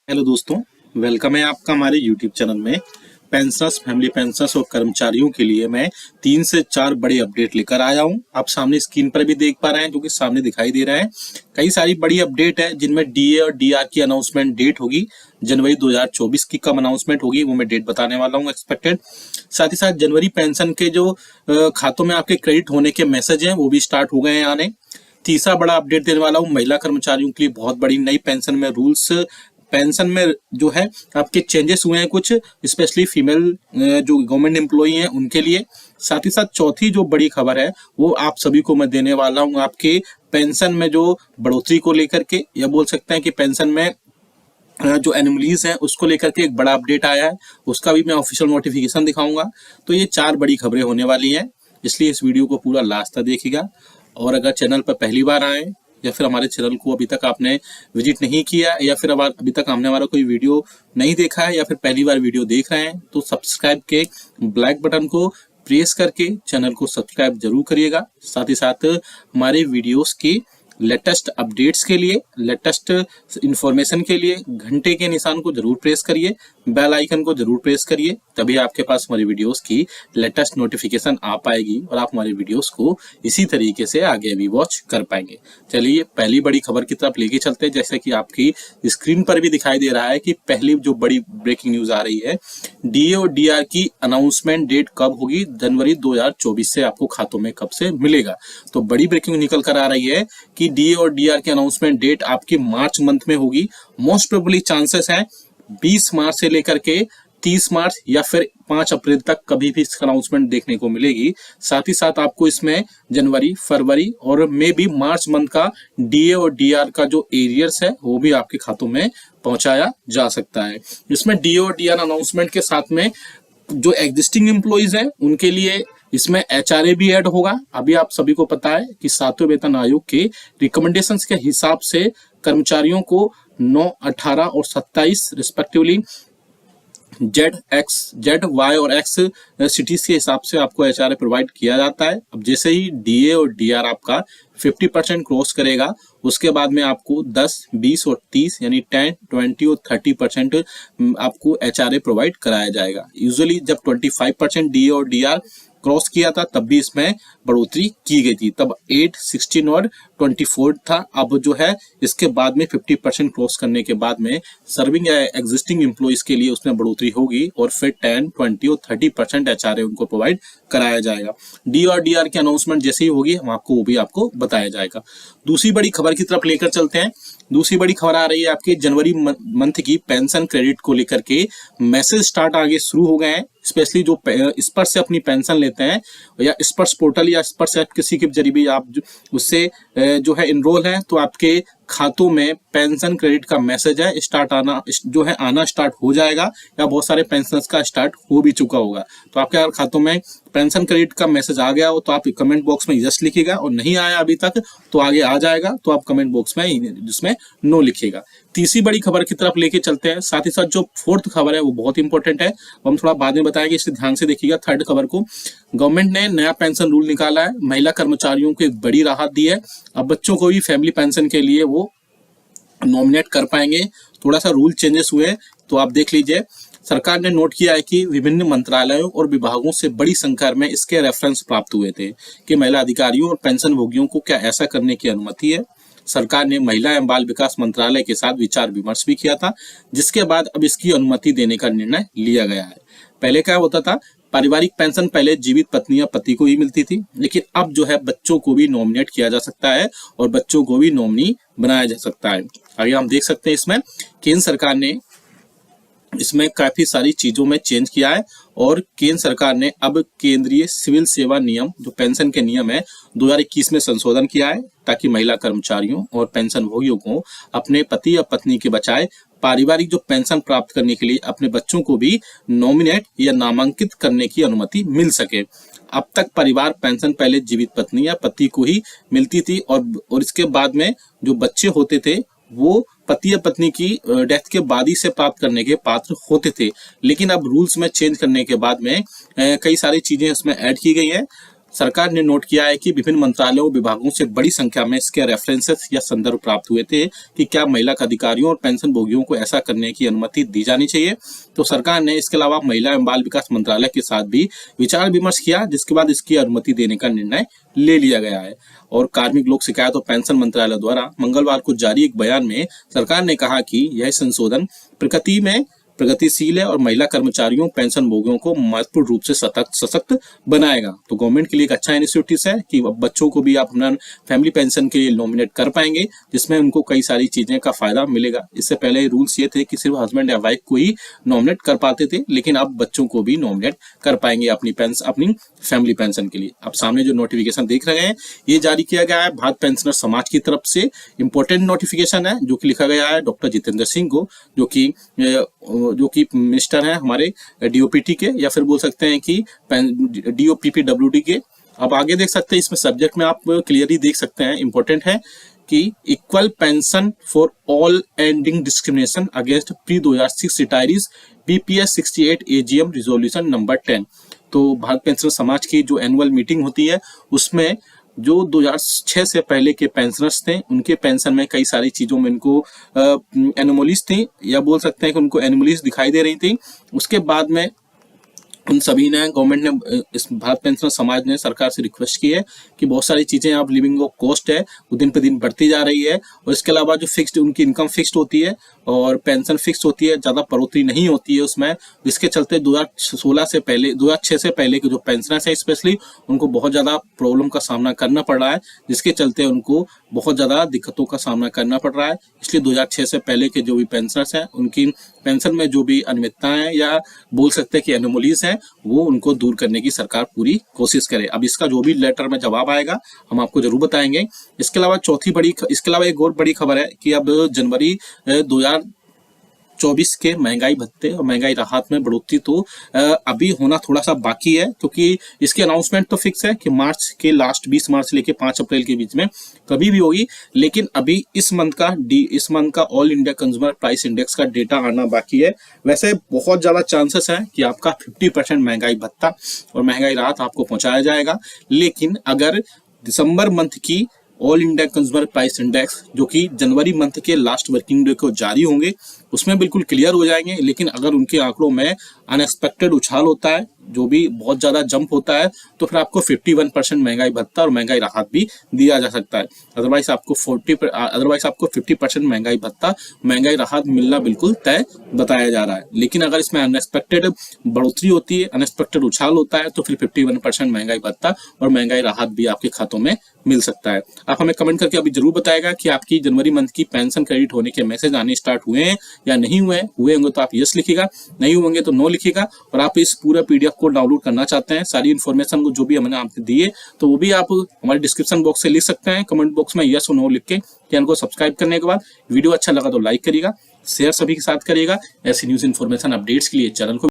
Hello दोस्तों, welcome है आपका हमारे यूट्यूब चैनल में। पेंशनर्स, फैमिली पेंशनर्स और कर्मचारियों के लिए मैं 3 से 4 बड़ी अपडेट लेकर आया हूं। आप सामने स्क्रीन पर भी देख पा रहे हैं, जो कि सामने दिखाई दे रहा है। कई सारी बड़ी अपडेट है जिनमें डीए और डीआर की अनाउंसमेंट डेट होगी। जनवरी 2024 की कब अनाउंसमेंट होगी वो मैं डेट बताने वाला हूँ एक्सपेक्टेड। साथ ही साथ जनवरी पेंशन के जो खातों में आपके क्रेडिट होने के मैसेज हैं वो भी स्टार्ट हो गए हैं आने। तीसरा बड़ा अपडेट देने वाला हूँ महिला कर्मचारियों के लिए बहुत बड़ी नई पेंशन में रूल्स, पेंशन में जो है आपके चेंजेस हुए हैं कुछ, स्पेशली फीमेल जो गवर्नमेंट एम्प्लॉई हैं उनके लिए। साथ ही साथ चौथी जो बड़ी खबर है वो आप सभी को मैं देने वाला हूँ आपके पेंशन में जो बढ़ोतरी को लेकर के, या बोल सकते हैं कि पेंशन में जो एनोमलीज हैं उसको लेकर के एक बड़ा अपडेट आया है, उसका भी मैं ऑफिशियल नोटिफिकेशन दिखाऊंगा। तो ये 4 बड़ी खबरें होने वाली हैं, इसलिए इस वीडियो को पूरा लास्ट तक देखिएगा। और अगर चैनल पर पहली बार आए या फिर हमारे चैनल को अभी तक आपने विजिट नहीं किया, या फिर अभी तक हमने हमारा कोई वीडियो नहीं देखा है, या फिर पहली बार वीडियो देख रहे हैं, तो सब्सक्राइब के ब्लैक बटन को प्रेस करके चैनल को सब्सक्राइब जरूर करिएगा। साथ ही साथ हमारे वीडियोस की लेटेस्ट अपडेट्स के लिए, लेटेस्ट इंफॉर्मेशन के लिए घंटे के निशान को जरूर प्रेस करिए, बेल आइकन को जरूर प्रेस करिए, तभी आपके पास हमारी वीडियोस की लेटेस्ट नोटिफिकेशन आ पाएगी और आप हमारी वीडियोस को इसी तरीके से आगे भी वॉच कर पाएंगे। चलिए पहली बड़ी खबर की तरफ लेके चलते हैं। जैसे कि आपकी स्क्रीन पर भी दिखाई दे रहा है कि पहली जो बड़ी ब्रेकिंग न्यूज आ रही है, डीए और डीआर की अनाउंसमेंट डेट कब होगी, जनवरी 2024 से आपको खातों में कब से मिलेगा। तो बड़ी ब्रेकिंग निकल कर आ रही है कि डीए और डीआर की अनाउंसमेंट डेट आपकी मार्च मंथ में होगी। मोस्ट प्रोबेबली चांसेस है 20 मार्च से लेकर के 30 मार्च या फिर 5 अप्रैल तक कभी भी इसका अनाउंसमेंट देखने को मिलेगी। साथ ही साथ आपको इसमें जनवरी, फरवरी और मे भी मार्च मंथ का डीए और डीआर का जो एरियर्स है वो भी आपके खातों में पहुंचाया जा सकता है। इसमें डीए और डीआर अनाउंसमेंट के साथ में जो एग्जिस्टिंग एम्प्लॉइज हैं उनके लिए इसमें एचआरए भी ऐड होगा। अभी आप सभी को पता है कि 7वें वेतन आयोग के रिकमेंडेशंस के हिसाब से कर्मचारियों को 9, 18 और 27 रिस्पेक्टिवली जेड वाई और एक्स सिटीज के हिसाब से आपको एचआरए प्रोवाइड किया जाता है। अब जैसे ही डीए और डीआर आपका 50% क्रॉस करेगा, उसके बाद में आपको 10, 20 और 30 यानी 10, 20 और 30% आपको एचआरए प्रोवाइड कराया जाएगा। यूजुअली जब 25% डीए और डीआर क्रॉस किया था तब भी इसमें बढ़ोतरी की गई थी, तब 8, 16 और 24 था। अब जो है इसके बाद में 50% क्रॉस करने के बाद में सर्विंग या एग्जिस्टिंग एम्प्लॉइज के लिए उसमें बढ़ोतरी होगी और फिर 10, 20 और 30% एचआरए उनको प्रोवाइड कराया जाएगा। डी और डीआर की अनाउंसमेंट जैसे ही होगी हम आपको वो भी आपको बताया जाएगा। दूसरी बड़ी खबर की तरफ लेकर चलते हैं। दूसरी बड़ी खबर आ रही है आपके जनवरी मंथ की पेंशन क्रेडिट को लेकर के मैसेज स्टार्ट आगे शुरू हो गए हैं। स्पेशली जो स्पर्श से अपनी पेंशन लेते हैं या स्पर्श पोर्टल या स्पर्श ऐप किसी के जरिए भी आप उससे जो है इनरोल है, तो आपके खातों में पेंशन क्रेडिट का मैसेज है स्टार्ट आना स्टार्ट हो जाएगा, या बहुत सारे पेंशनर्स का स्टार्ट हो भी चुका होगा। तो आपके अगर खातों में पेंशन क्रेडिट का मैसेज आ गया हो तो आप कमेंट बॉक्स में यस लिखिएगा, और नहीं आया अभी तक तो आगे आ जाएगा, तो आप कमेंट बॉक्स में जिसमें नो लिखिएगा। तीसरी बड़ी खबर की तरफ लेके चलते हैं। साथ ही साथ जो फोर्थ खबर है वो बहुत इंपॉर्टेंट है, हम थोड़ा बाद में बताएंगे, इसे ध्यान से देखिएगा। थर्ड खबर को, गवर्नमेंट ने नया पेंशन रूल निकाला है, महिला कर्मचारियों को एक बड़ी राहत दी है। अब बच्चों को भी फैमिली पेंशन के लिए वो नॉमिनेट कर पाएंगे। थोड़ा सा रूल चेंजेस हुए तो आप देख लीजिए। सरकार ने नोट किया है कि विभिन्न मंत्रालयों और विभागों से बड़ी संख्या में इसके रेफरेंस प्राप्त हुए थे कि महिला अधिकारियों और पेंशन भोगियों को क्या ऐसा करने की अनुमति है। सरकार ने महिला एवं बाल विकास मंत्रालय के साथ विचार विमर्श भी किया था, जिसके बाद अब इसकी अनुमति देने का निर्णय लिया गया है। पहले क्या होता था, पारिवारिक पेंशन पहले जीवित पत्नी या पति को ही मिलती थी, लेकिन अब जो है बच्चों को भी नॉमिनेट किया जा सकता है और बच्चों को भी नॉमिनी बनाया जा सकता है। आगे हम देख सकते हैं इसमें केंद्र सरकार ने इसमें काफी सारी चीजों में चेंज किया है, और केंद्र सरकार ने अब केंद्रीय सिविल सेवा नियम जो पेंशन के नियम है 2021 में संशोधन किया है, ताकि महिला कर्मचारियों और पेंशन भोगियों को अपने पति या पत्नी के बजाय पारिवारिक जो पेंशन प्राप्त करने के लिए अपने बच्चों को भी नॉमिनेट या नामांकित करने की अनुमति मिल सके। अब तक परिवार पेंशन पहले जीवित पत्नी या पति को ही मिलती थी, और इसके बाद में जो बच्चे होते थे वो पति या पत्नी की डेथ के बाद ही से प्राप्त करने के पात्र होते थे। लेकिन अब रूल्स में चेंज करने के बाद में कई सारी चीजें इसमें ऐड की गई हैं। सरकार ने नोट किया है कि विभिन्न मंत्रालयों और विभागों से बड़ी संख्या में इसके रेफरेंसेस या संदर्भ प्राप्त हुए थे कि क्या महिला अधिकारियों और पेंशन भोगियों को ऐसा करने की अनुमति दी जानी चाहिए। तो सरकार ने इसके अलावा महिला एवं बाल विकास मंत्रालय के साथ भी विचार विमर्श किया, जिसके बाद इसकी अनुमति देने का निर्णय ले लिया गया है। और कार्मिक लोक शिकायत और पेंशन मंत्रालय द्वारा मंगलवार को जारी एक बयान में सरकार ने कहा कि यह संशोधन प्रकृति में प्रगतिशील है और महिला कर्मचारियों पेंशन भोगियों को महत्वपूर्ण रूप से सशक्त बनाएगा। तो गवर्नमेंट के लिए एक अच्छा इनिशिएटिव है कि अब बच्चों को भी आप अपना फैमिली पेंशन के लिए नॉमिनेट कर पाएंगे, जिसमें उनको कई सारी चीजें का फायदा मिलेगा। इससे पहले रूल्स ये थे कि सिर्फ हस्बैंड या वाइफ को ही नॉमिनेट कर पाते थे, लेकिन अब बच्चों को भी नॉमिनेट कर पाएंगे अपनी फैमिली पेंशन के लिए। अब सामने जो नोटिफिकेशन देख रहे हैं ये जारी किया गया है भारत पेंशनर समाज की तरफ से। इंपॉर्टेंट नोटिफिकेशन है जो कि लिखा गया है डॉक्टर जितेंद्र सिंह को, जो कि मिनिस्टर हैं हमारे डीओपीटी के, या फिर बोल सकते हैं कि डीओपीपीडब्ल्यूडी के। अब आगे देख सकते हैं इसमें सब्जेक्ट में आप क्लियरली देख सकते हैं, इंपॉर्टेंट है कि equal pension for all ending discrimination against pre 2006 retirees BPS 68 AGM resolution number 10। तो भारत पेंशनर समाज की जो एनुअल मीटिंग होती है उसमें जो 2006 से पहले के पेंशनर्स थे उनके पेंशन में कई सारी चीजों में इनको एनोमलीज थी, या बोल सकते हैं कि उनको एनोमलीज दिखाई दे रही थी। उसके बाद में उन सभी ने गवर्नमेंट ने इस भारत पेंशनर समाज ने सरकार से रिक्वेस्ट की है कि बहुत सारी चीजें आप लिविंग कॉस्ट है वो दिन पे दिन बढ़ती जा रही है, और इसके अलावा जो फिक्स्ड उनकी इनकम फिक्स्ड होती है और पेंशन फिक्स होती है, ज्यादा बढ़ोतरी नहीं होती है उसमें, जिसके चलते 2006 से पहले के जो पेंशनर्स हैं स्पेशली उनको बहुत ज्यादा प्रॉब्लम का सामना करना पड़ रहा है, जिसके चलते उनको बहुत ज्यादा दिक्कतों का सामना करना पड़ रहा है। इसलिए 2006 से पहले के जो भी पेंशनर्स हैं उनकी पेंशन में जो भी अनियमितताएं या बोल सकते हैं कि एनोमलीज हैं वो उनको दूर करने की सरकार पूरी कोशिश करे। अब इसका जो भी लेटर में जवाब आएगा हम आपको जरूर बताएंगे। इसके अलावा इसके अलावा एक और बड़ी खबर है कि अब जनवरी 2024 के महंगाई भत्ते और महंगाई राहत में बढ़ोतरी तो अभी होना थोड़ा सा बाकी है, क्योंकि इसकी अनाउंसमेंट तो फिक्स है कि मार्च के लास्ट 20 मार्च से लेके 5 अप्रैल के बीच में कभी भी होगी, लेकिन अभी इस मंथ का all India consumer price index का डेटा आना बाकी है। वैसे बहुत ज्यादा चांसेस है कि आपका 50% महंगाई भत्ता और महंगाई राहत आपको पहुंचाया जाएगा, लेकिन अगर दिसंबर मंथ की all India consumer price index जो कि जनवरी मंथ के लास्ट वर्किंग डे को जारी होंगे उसमें बिल्कुल क्लियर हो जाएंगे, लेकिन अगर उनके आंकड़ों में अनएक्सपेक्टेड उछाल होता है, जो भी बहुत ज्यादा जंप होता है, तो फिर आपको 51% महंगाई भत्ता और महंगाई राहत भी दिया जा सकता है। अदरवाइज आपको 50% महंगाई भत्ता महंगाई राहत मिलना बिल्कुल तय बताया जा रहा है। लेकिन अगर इसमें अनएक्सपेक्टेड बढ़ोतरी होती है, अनएक्सपेक्टेड उछाल होता है, तो फिर 51% महंगाई भत्ता और महंगाई राहत भी आपके खातों में मिल सकता है। आप हमें कमेंट करके अभी जरूर बताएगा कि आपकी जनवरी मंथ की पेंशन क्रेडिट होने के मैसेज आने स्टार्ट हुए हैं या नहीं हुए होंगे तो आप यस लिखिएगा, नहीं होंगे तो नो लिखिएगा। और आप इस पूरा पीडीएफ को डाउनलोड करना चाहते हैं, सारी इन्फॉर्मेशन को जो भी हमने आपको दी है तो वो भी आप हमारे डिस्क्रिप्शन बॉक्स से लिख सकते हैं, कमेंट बॉक्स में यस और नो लिख के। चैनल को सब्सक्राइब करने के बाद वीडियो अच्छा लगा तो लाइक करिएगा, शेयर सभी के साथ करिएगा। ऐसी न्यूज इन्फॉर्मेशन अपडेट्स के लिए चैनल को